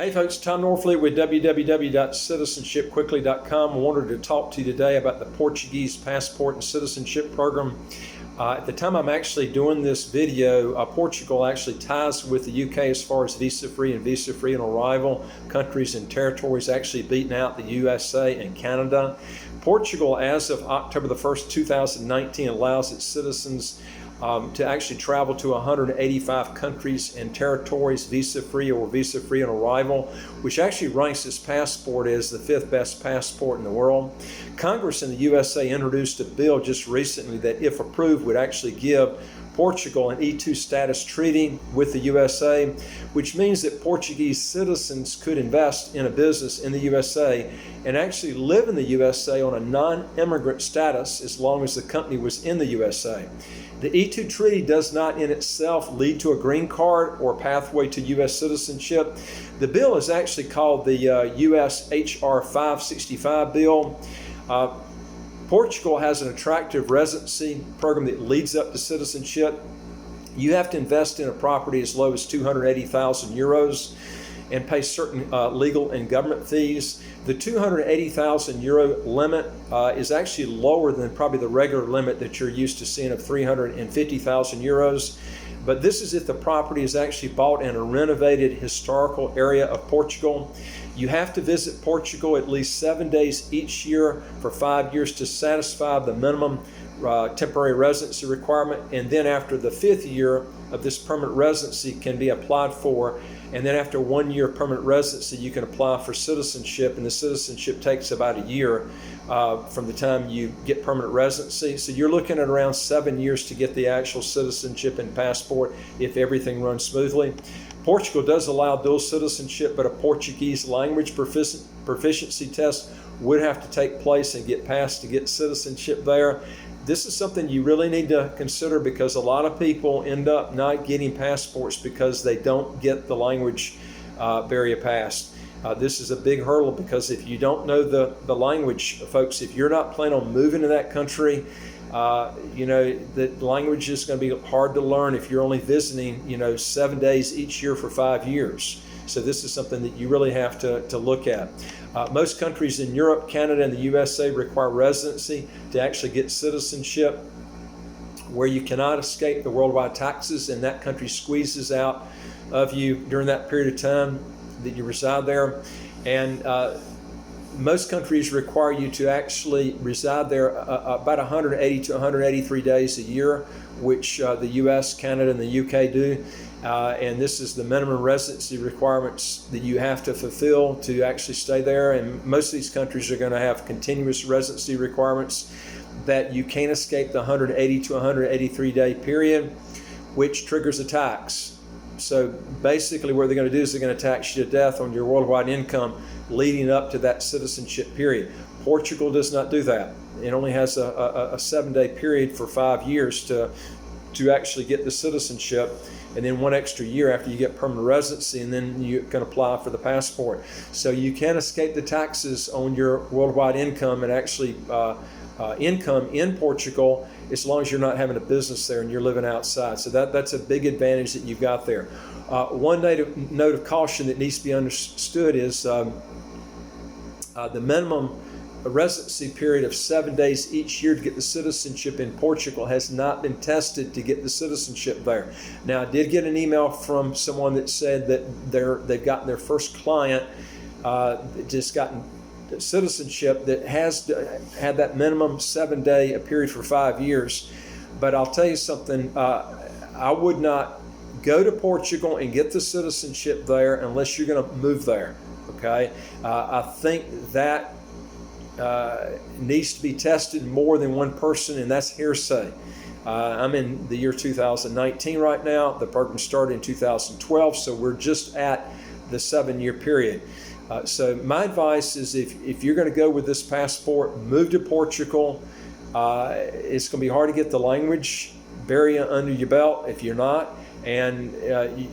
Hey folks, Tom Norfleet with www.citizenshipquickly.com. I wanted to talk to you today about the Portuguese passport and citizenship program. At the time I'm actually doing this video, Portugal actually ties with the UK as far as visa-free and visa-free on arrival. Countries and territories actually beating out the USA and Canada. Portugal, as of October the 1st, 2019, allows its citizens to actually travel to 185 countries and territories visa-free or visa-free on arrival, which actually ranks this passport as the 5th best passport in the world. Congress in the USA introduced a bill just recently that, if approved, would actually give Portugal an E2 status treaty with the USA, which means that Portuguese citizens could invest in a business in the USA and actually live in the USA on a non-immigrant status as long as the company was in the USA. The E2 treaty does not in itself lead to a green card or pathway to U.S. citizenship. The bill is actually called the U.S. H.R. 565 bill. Portugal has an attractive residency program that leads up to citizenship. You have to invest in a property as low as 280,000 euros and pay certain legal and government fees. The 280,000 euro limit is actually lower than probably the regular limit that you're used to seeing of 350,000 euros. But this is if the property is actually bought in a renovated historical area of Portugal. You have to visit Portugal at least 7 days each year for 5 years to satisfy the minimum temporary residency requirement. And then after the 5th year of this permanent residency can be applied for. And then after 1 year permanent residency, you can apply for citizenship, and the citizenship takes about a year from the time you get permanent residency. So you're looking at around 7 years to get the actual citizenship and passport if everything runs smoothly. Portugal does allow dual citizenship, but a Portuguese language proficiency test would have to take place and get passed to get citizenship there. This is something you really need to consider because a lot of people end up not getting passports because they don't get the language barrier passed. This is a big hurdle because if you don't know the language, folks, if you're not planning on moving to that country, the language is going to be hard to learn if you're only visiting, 7 days each year for 5 years. So this is something that you really have to look at. Most countries in Europe, Canada, and the USA require residency to actually get citizenship, where you cannot escape the worldwide taxes, and that country squeezes out of you during that period of time that you reside there. And most countries require you to actually reside there about 180 to 183 days a year, which the US, Canada, and the UK do. And this is the minimum residency requirements that you have to fulfill to actually stay there. And most of these countries are going to have continuous residency requirements that you can't escape the 180 to 183 day period, which triggers a tax. So basically what they're going to do is they're going to tax you to death on your worldwide income leading up to that citizenship period. Portugal does not do that. It only has a 7 day period for 5 years to actually get the citizenship, and then 1 extra year after you get permanent residency, and then you can apply for the passport. So you can escape the taxes on your worldwide income and actually income in Portugal as long as you're not having a business there and you're living outside. So that's a big advantage that you've got there. One note of caution that needs to be understood is the minimum residency period of 7 days each year to get the citizenship in Portugal has not been tested to get the citizenship there. Now, I did get an email from someone that said that they've gotten their first client just gotten citizenship that has had that minimum 7 day period for 5 years. But I'll tell you something, I would not go to Portugal and get the citizenship there unless you're going to move there. Okay, I think that needs to be tested more than one person, and that's hearsay. I'm in the year 2019 right now. The program started in 2012, so we're just at the 7 year period. So my advice is if you're going to go with this passport, move to Portugal. It's going to be hard to get the language barrier under your belt if you're not. And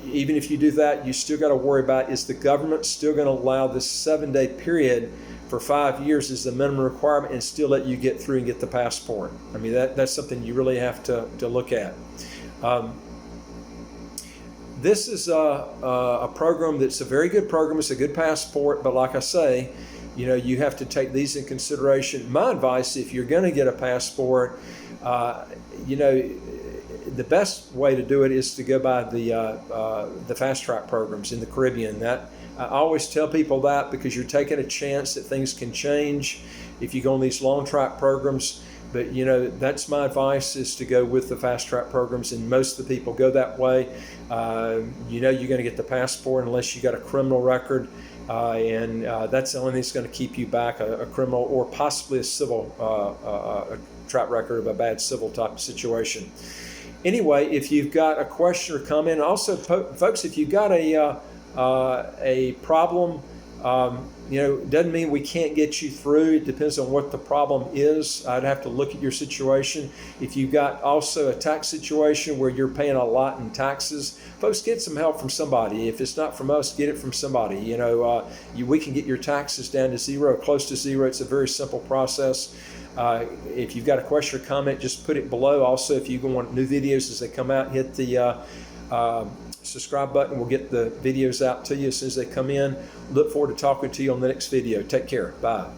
even if you do that, you still got to worry about, is the government still going to allow this 7 day period for 5 years as the minimum requirement and still let you get through and get the passport? I mean, that's something you really have to look at. this is a program that's a very good program. It's a good passport, but like I say, you know, you have to take these in consideration. My advice, if you're going to get a passport, you know, the best way to do it is to go by the fast track programs in the Caribbean. That I always tell people that, because you're taking a chance that things can change if you go on these long track programs. But you know, that's my advice, is to go with the fast track programs, and most of the people go that way. You know, you're going to get the passport unless you got a criminal record, and that's the only thing that's going to keep you back, a criminal or possibly a civil a track record of a bad civil type of situation. Anyway, if you've got a question or comment, also folks, if you've got a problem, you know, it doesn't mean we can't get you through. It depends on what the problem is. I'd have to look at your situation. If you've got also a tax situation where you're paying a lot in taxes, folks, get some help from somebody. If it's not from us, get it from somebody. You know, we can get your taxes down to zero, close to zero. It's a very simple process. If you've got a question or comment, just put it below. Also, if you want new videos as they come out, hit the subscribe button. We'll get the videos out to you as soon as they come in. Look forward to talking to you on the next video. Take care. Bye.